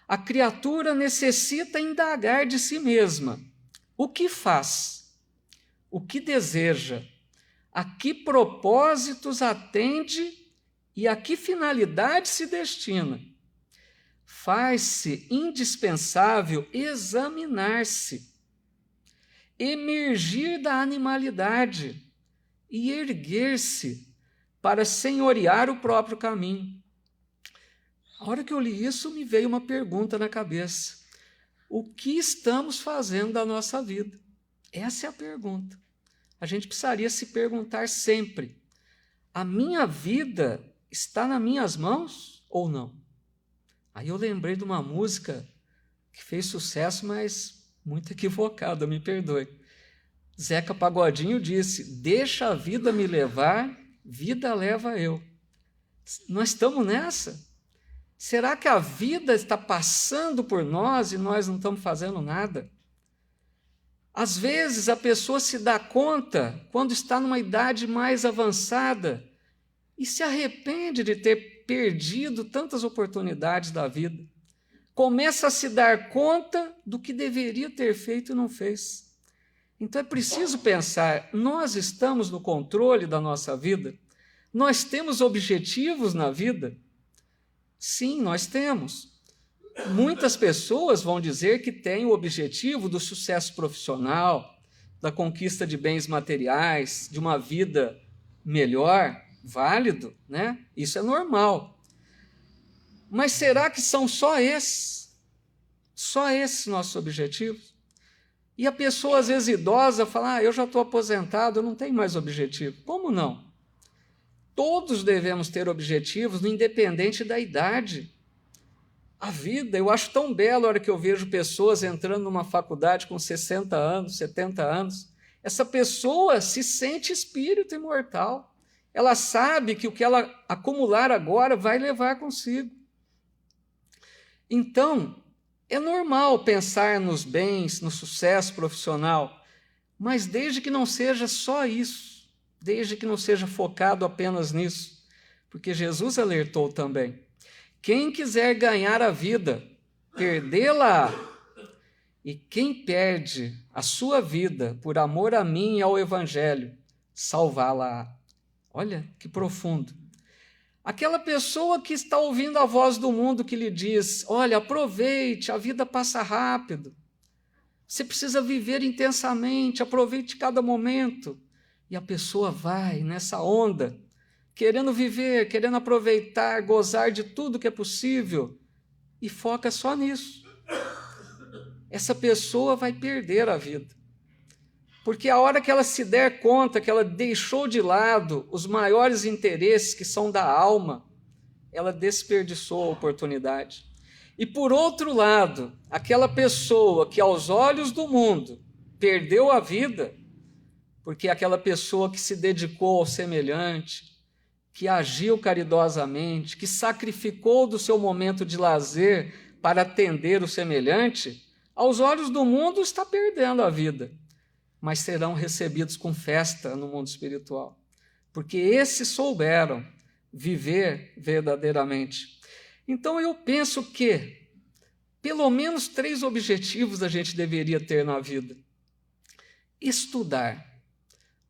A criatura necessita indagar de si mesma. O que faz? O que deseja? A que propósitos atende e a que finalidade se destina? Faz-se indispensável examinar-se, emergir da animalidade e erguer-se para senhorear o próprio caminho. A hora que eu li isso, me veio uma pergunta na cabeça. O que estamos fazendo da nossa vida? Essa é a pergunta. A gente precisaria se perguntar sempre. A minha vida está nas minhas mãos ou não? Aí eu lembrei de uma música que fez sucesso, mas muito equivocada, me perdoe. Zeca Pagodinho disse, deixa a vida me levar, vida leva eu. Nós estamos nessa? Será que a vida está passando por nós e nós não estamos fazendo nada? Às vezes a pessoa se dá conta, quando está numa idade mais avançada, e se arrepende de ter perdido tantas oportunidades da vida. Começa a se dar conta do que deveria ter feito e não fez. Então é preciso pensar, nós estamos no controle da nossa vida? Nós temos objetivos na vida? Sim, nós temos. Muitas pessoas vão dizer que têm o objetivo do sucesso profissional, da conquista de bens materiais, de uma vida melhor, válido, né? Isso é normal. Mas será que são só esses nossos objetivos? E a pessoa, às vezes idosa, fala, eu já estou aposentado, eu não tenho mais objetivo. Como não? Todos devemos ter objetivos, independente da idade. A vida, eu acho tão belo a hora que eu vejo pessoas entrando numa faculdade com 60 anos, 70 anos. Essa pessoa se sente espírito imortal. Ela sabe que o que ela acumular agora vai levar consigo. Então, é normal pensar nos bens, no sucesso profissional, mas desde que não seja só isso, desde que não seja focado apenas nisso, porque Jesus alertou também. Quem quiser ganhar a vida, perdê-la. E quem perde a sua vida por amor a mim e ao Evangelho, salvá-la. Olha que profundo. Aquela pessoa que está ouvindo a voz do mundo que lhe diz, olha, aproveite, a vida passa rápido. Você precisa viver intensamente, aproveite cada momento. E a pessoa vai nessa onda, querendo viver, querendo aproveitar, gozar de tudo que é possível, e foca só nisso. Essa pessoa vai perder a vida. Porque a hora que ela se der conta que ela deixou de lado os maiores interesses que são da alma, ela desperdiçou a oportunidade. E por outro lado, aquela pessoa que aos olhos do mundo perdeu a vida, porque aquela pessoa que se dedicou ao semelhante, que agiu caridosamente, que sacrificou do seu momento de lazer para atender o semelhante, aos olhos do mundo está perdendo a vida, mas serão recebidos com festa no mundo espiritual, porque esses souberam viver verdadeiramente. Então eu penso que pelo menos 3 objetivos a gente deveria ter na vida. Estudar,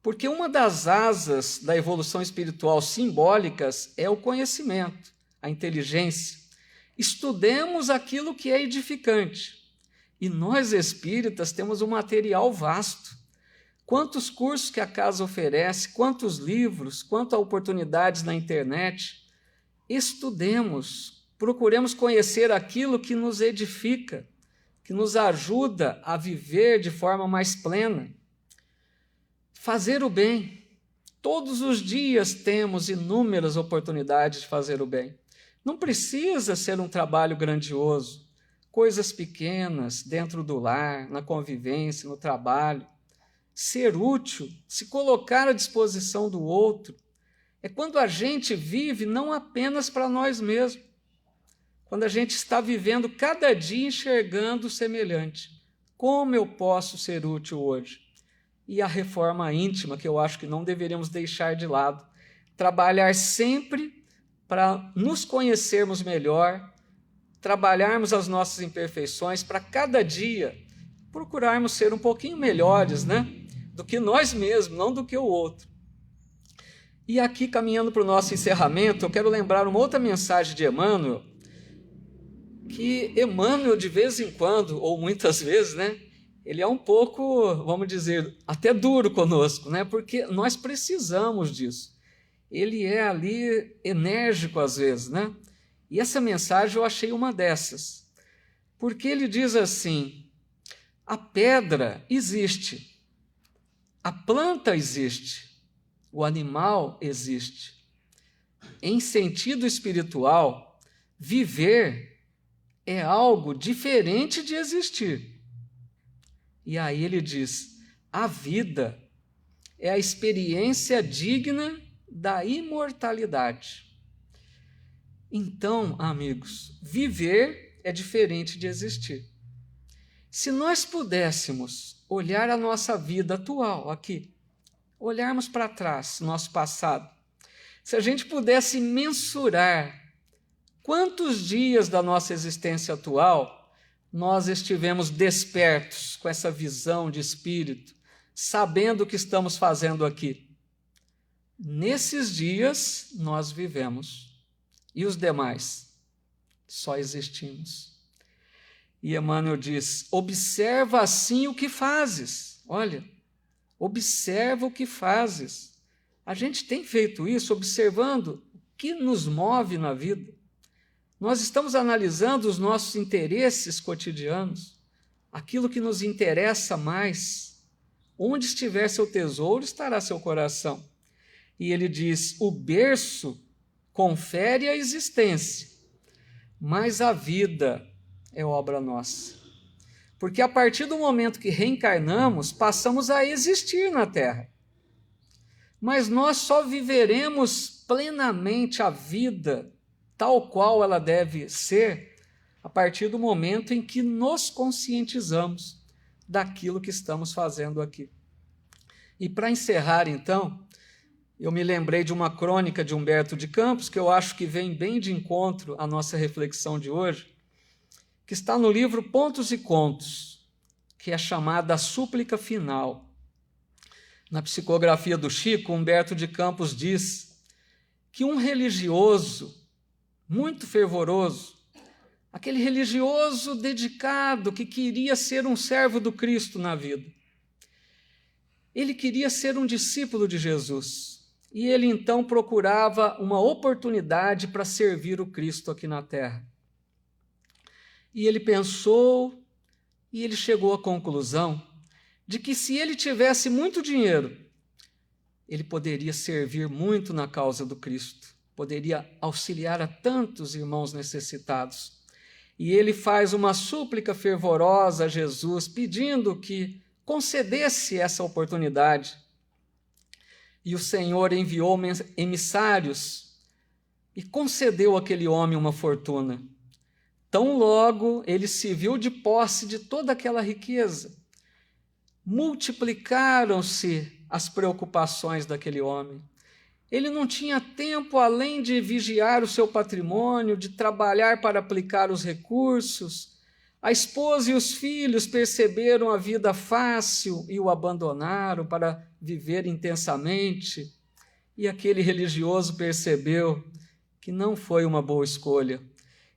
porque uma das asas da evolução espiritual simbólicas é o conhecimento, a inteligência. Estudemos aquilo que é edificante. E nós espíritas temos um material vasto. Quantos cursos que a casa oferece, quantos livros, quantas oportunidades na internet. Estudemos, procuremos conhecer aquilo que nos edifica, que nos ajuda a viver de forma mais plena. Fazer o bem. Todos os dias temos inúmeras oportunidades de fazer o bem. Não precisa ser um trabalho grandioso, coisas pequenas dentro do lar, na convivência, no trabalho. Ser útil, se colocar à disposição do outro, é quando a gente vive não apenas para nós mesmos, quando a gente está vivendo cada dia enxergando o semelhante. Como eu posso ser útil hoje? E a reforma íntima, que eu acho que não deveríamos deixar de lado. Trabalhar sempre para nos conhecermos melhor, trabalharmos as nossas imperfeições, para cada dia procurarmos ser um pouquinho melhores, né? Do que nós mesmos, não do que o outro. E aqui, caminhando para o nosso encerramento, eu quero lembrar uma outra mensagem de Emmanuel, que Emmanuel, de vez em quando, ou muitas vezes, né? Ele é um pouco, vamos dizer, até duro conosco, né? Porque nós precisamos disso. Ele é ali enérgico às vezes, né? E essa mensagem eu achei uma dessas. Porque ele diz assim: a pedra existe, a planta existe, o animal existe. Em sentido espiritual, viver é algo diferente de existir. E aí ele diz: a vida é a experiência digna da imortalidade. Então, amigos, viver é diferente de existir. Se nós pudéssemos olhar a nossa vida atual aqui, olharmos para trás, nosso passado, se a gente pudesse mensurar quantos dias da nossa existência atual nós estivemos despertos com essa visão de espírito, sabendo o que estamos fazendo aqui. Nesses dias nós vivemos. E os demais? Só existimos. E Emmanuel diz: observa assim o que fazes. Olha, observa o que fazes. A gente tem feito isso, observando o que nos move na vida. Nós estamos analisando os nossos interesses cotidianos, aquilo que nos interessa mais. Onde estiver seu tesouro, estará seu coração. E ele diz: o berço confere a existência, mas a vida é obra nossa. Porque a partir do momento que reencarnamos, passamos a existir na Terra. Mas nós só viveremos plenamente a vida tal qual ela deve ser, a partir do momento em que nos conscientizamos daquilo que estamos fazendo aqui. E para encerrar, então, eu me lembrei de uma crônica de Humberto de Campos, que eu acho que vem bem de encontro à nossa reflexão de hoje, que está no livro Pontos e Contos, que é chamada A Súplica Final. Na psicografia do Chico, Humberto de Campos diz que um religioso muito fervoroso, aquele religioso dedicado que queria ser um servo do Cristo na vida. Ele queria ser um discípulo de Jesus e ele então procurava uma oportunidade para servir o Cristo aqui na terra. E ele pensou e ele chegou à conclusão de que se ele tivesse muito dinheiro, ele poderia servir muito na causa do Cristo. Poderia auxiliar a tantos irmãos necessitados. E ele faz uma súplica fervorosa a Jesus, pedindo que concedesse essa oportunidade. E o Senhor enviou emissários e concedeu àquele homem uma fortuna. Tão logo ele se viu de posse de toda aquela riqueza, multiplicaram-se as preocupações daquele homem. Ele não tinha tempo, além de vigiar o seu patrimônio, de trabalhar para aplicar os recursos. A esposa e os filhos perceberam a vida fácil e o abandonaram para viver intensamente. E aquele religioso percebeu que não foi uma boa escolha.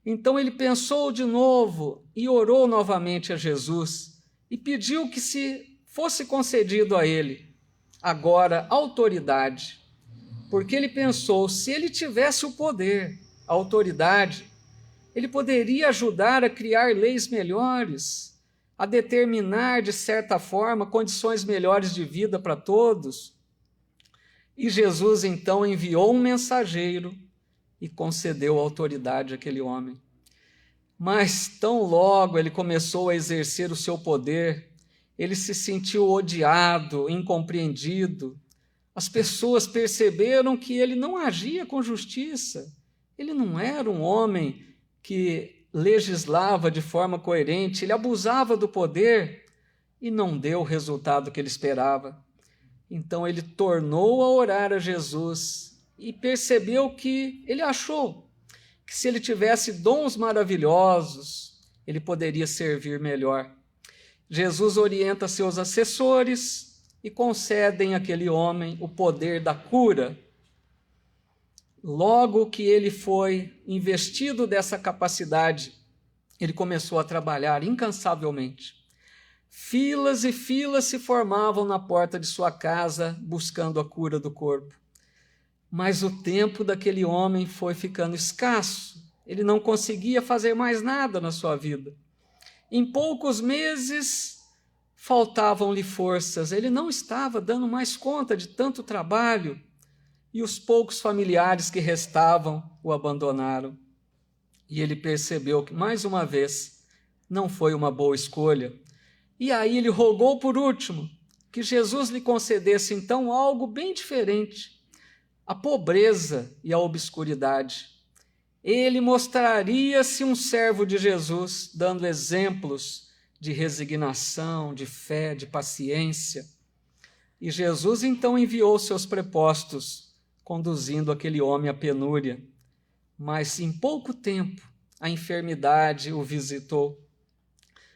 Então ele pensou de novo e orou novamente a Jesus e pediu que se fosse concedido a ele agora autoridade, porque ele pensou, se ele tivesse o poder, a autoridade, ele poderia ajudar a criar leis melhores, a determinar, de certa forma, condições melhores de vida para todos. E Jesus, então, enviou um mensageiro e concedeu autoridade àquele homem. Mas, tão logo ele começou a exercer o seu poder, ele se sentiu odiado, incompreendido. As pessoas perceberam que ele não agia com justiça. Ele não era um homem que legislava de forma coerente, ele abusava do poder e não deu o resultado que ele esperava. Então ele tornou a orar a Jesus e percebeu que ele achou que se ele tivesse dons maravilhosos, ele poderia servir melhor. Jesus orienta seus assessores e concedem àquele homem o poder da cura. Logo que ele foi investido dessa capacidade, ele começou a trabalhar incansavelmente. Filas e filas se formavam na porta de sua casa buscando a cura do corpo. Mas o tempo daquele homem foi ficando escasso. Ele não conseguia fazer mais nada na sua vida. Em poucos meses, faltavam-lhe forças. Ele não estava dando mais conta de tanto trabalho. E os poucos familiares que restavam o abandonaram. E ele percebeu que, mais uma vez, não foi uma boa escolha. E aí ele rogou, por último, que Jesus lhe concedesse, então, algo bem diferente: a pobreza e a obscuridade. Ele mostraria-se um servo de Jesus, dando exemplos de resignação, de fé, de paciência. E Jesus, então, enviou seus prepostos, conduzindo aquele homem à penúria. Mas em pouco tempo a enfermidade o visitou.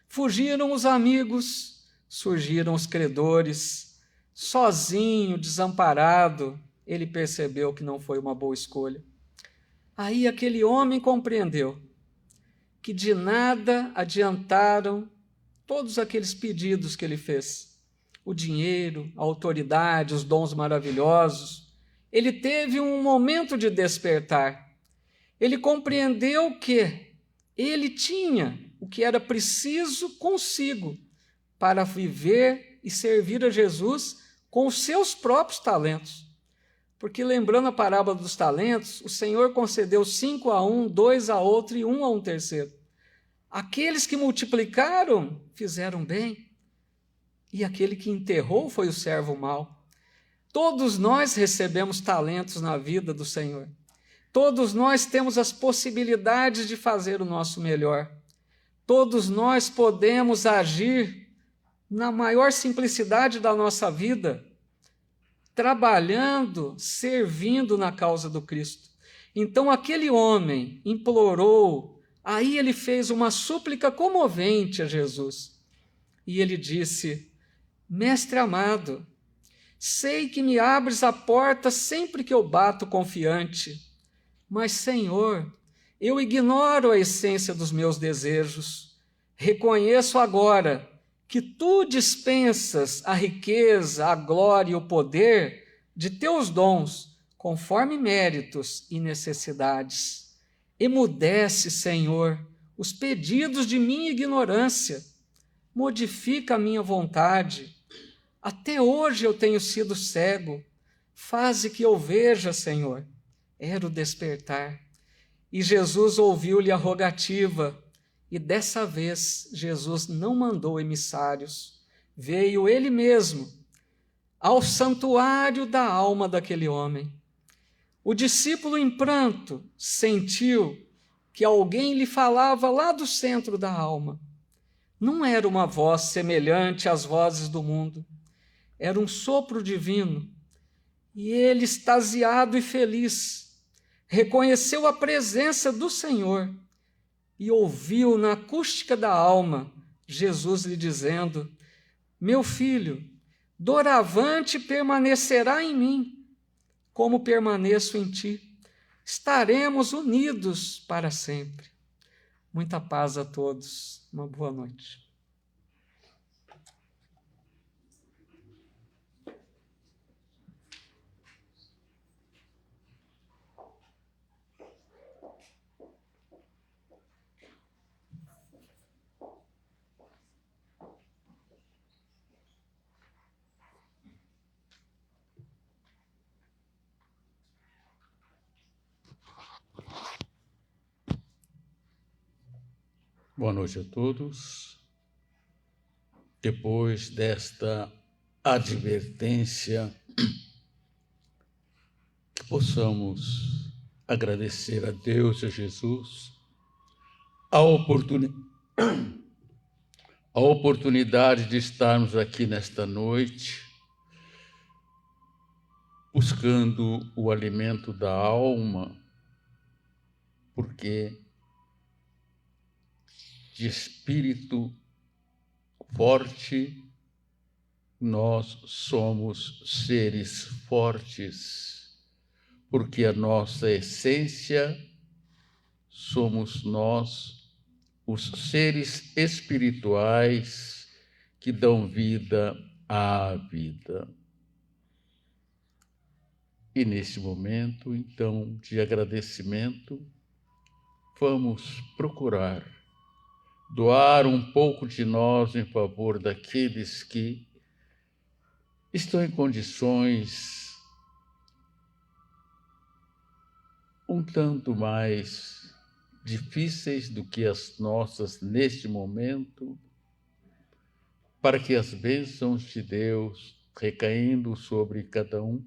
Fugiram os amigos, surgiram os credores. Sozinho, desamparado, ele percebeu que não foi uma boa escolha. Aí aquele homem compreendeu que de nada adiantaram todos aqueles pedidos que ele fez. O dinheiro, a autoridade, os dons maravilhosos. Ele teve um momento de despertar. Ele compreendeu que ele tinha o que era preciso consigo para viver e servir a Jesus com os seus próprios talentos. Porque, lembrando a parábola dos talentos, o Senhor concedeu 5 a um, 2 a outro e 1 a um terceiro. Aqueles que multiplicaram fizeram bem, e aquele que enterrou foi o servo mau. Todos nós recebemos talentos na vida do Senhor. Todos nós temos as possibilidades de fazer o nosso melhor. Todos nós podemos agir na maior simplicidade da nossa vida, trabalhando, servindo na causa do Cristo. Então aquele homem implorou, aí ele fez uma súplica comovente a Jesus. E ele disse: Mestre amado, sei que me abres a porta sempre que eu bato confiante, mas, Senhor, eu ignoro a essência dos meus desejos. Reconheço agora que Tu dispensas a riqueza, a glória e o poder de Teus dons, conforme méritos e necessidades. Emudece, Senhor, os pedidos de minha ignorância. Modifica a minha vontade. Até hoje eu tenho sido cego. Faze que eu veja, Senhor. Era o despertar. E Jesus ouviu-lhe a rogativa, e dessa vez Jesus não mandou emissários. Veio ele mesmo. ao santuário da alma daquele homem. O discípulo, em pranto, sentiu que alguém lhe falava lá do centro da alma. Não era uma voz semelhante às vozes do mundo, era um sopro divino. E ele, extasiado e feliz, reconheceu a presença do Senhor e ouviu na acústica da alma Jesus lhe dizendo: meu filho, doravante permanecerá em mim, como permaneço em ti. Estaremos unidos para sempre. Muita paz a todos. Uma boa noite. Boa noite a todos. Depois desta advertência, que possamos agradecer a Deus e a Jesus a oportunidade de estarmos aqui nesta noite, buscando o alimento da alma, porque de espírito forte, nós somos seres fortes, porque a nossa essência somos nós, os seres espirituais que dão vida à vida. E nesse momento, então, de agradecimento, vamos procurar doar um pouco de nós em favor daqueles que estão em condições um tanto mais difíceis do que as nossas neste momento, para que as bênçãos de Deus recaindo sobre cada um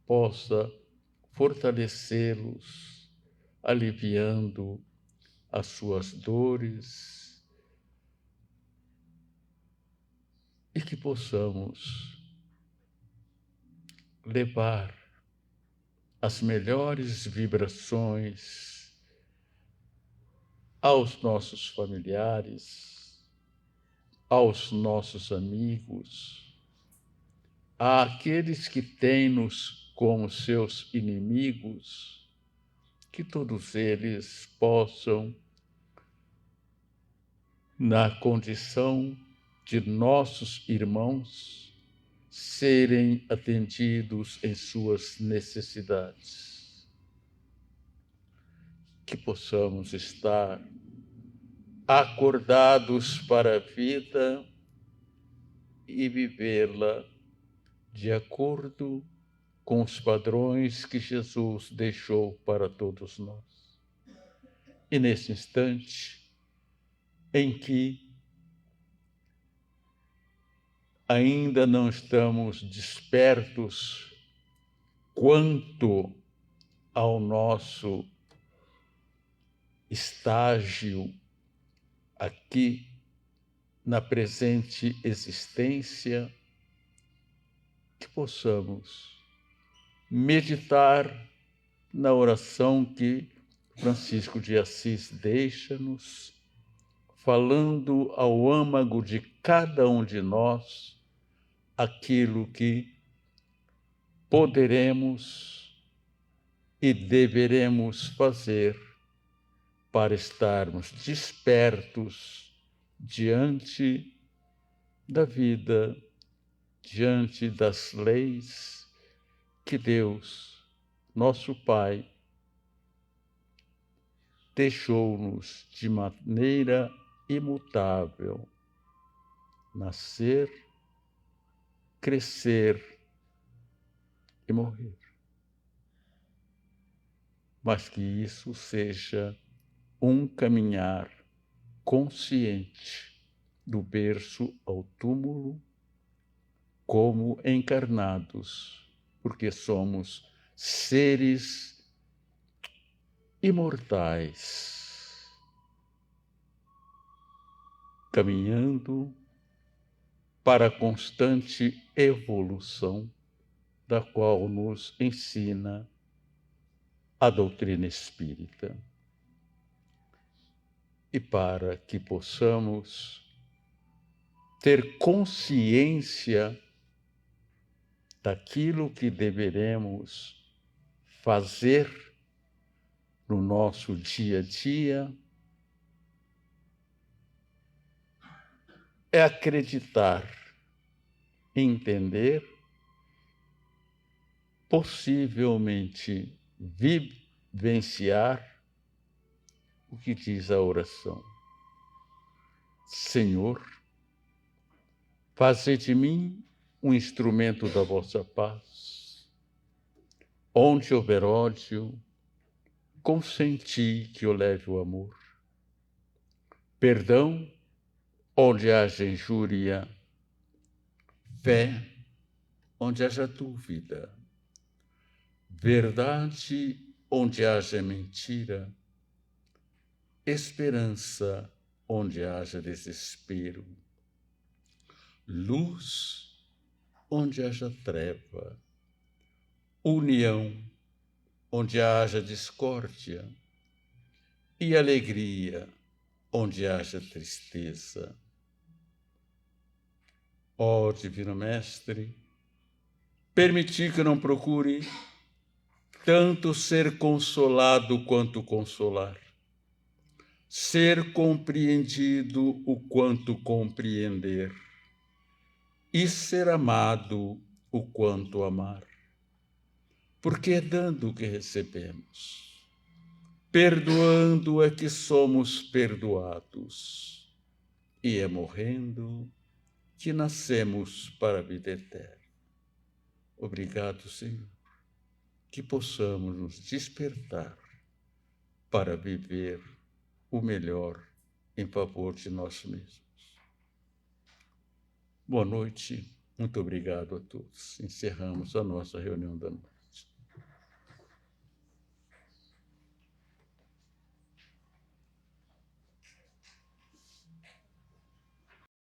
possa fortalecê-los, aliviando as suas dores, e que possamos levar as melhores vibrações aos nossos familiares, aos nossos amigos, àqueles que têm-nos como seus inimigos, que todos eles possam, na condição de nossos irmãos, serem atendidos em suas necessidades. Que possamos estar acordados para a vida e vivê-la de acordo com os padrões que Jesus deixou para todos nós. E nesse instante em que ainda não estamos despertos quanto ao nosso estágio aqui na presente existência, que possamos meditar na oração que Francisco de Assis deixa-nos, falando ao âmago de cada um de nós aquilo que poderemos e deveremos fazer para estarmos despertos diante da vida, diante das leis que Deus, nosso Pai, deixou-nos de maneira imutável: nascer, crescer e morrer. Mas que isso seja um caminhar consciente do berço ao túmulo, como encarnados, porque somos seres imortais, caminhando para a constante evolução da qual nos ensina a doutrina espírita. E para que possamos ter consciência daquilo que deveremos fazer no nosso dia a dia, é acreditar, entender, possivelmente vivenciar o que diz a oração. Senhor, fazei de mim um instrumento da vossa paz. Onde houver ódio, consenti que eu leve o amor. Perdão, onde haja injúria. Fé, onde haja dúvida. Verdade, onde haja mentira. Esperança, onde haja desespero. Luz, onde haja treva. União, onde haja discórdia. E alegria, onde haja tristeza. Ó Divino Mestre, permiti que eu não procure tanto ser consolado quanto consolar, ser compreendido o quanto compreender, e ser amado o quanto amar. Porque é dando que recebemos, perdoando é que somos perdoados, e é morrendo que nascemos para a vida eterna. Obrigado, Senhor, que possamos nos despertar para viver o melhor em favor de nós mesmos. Boa noite, muito obrigado a todos. Encerramos a nossa reunião da noite.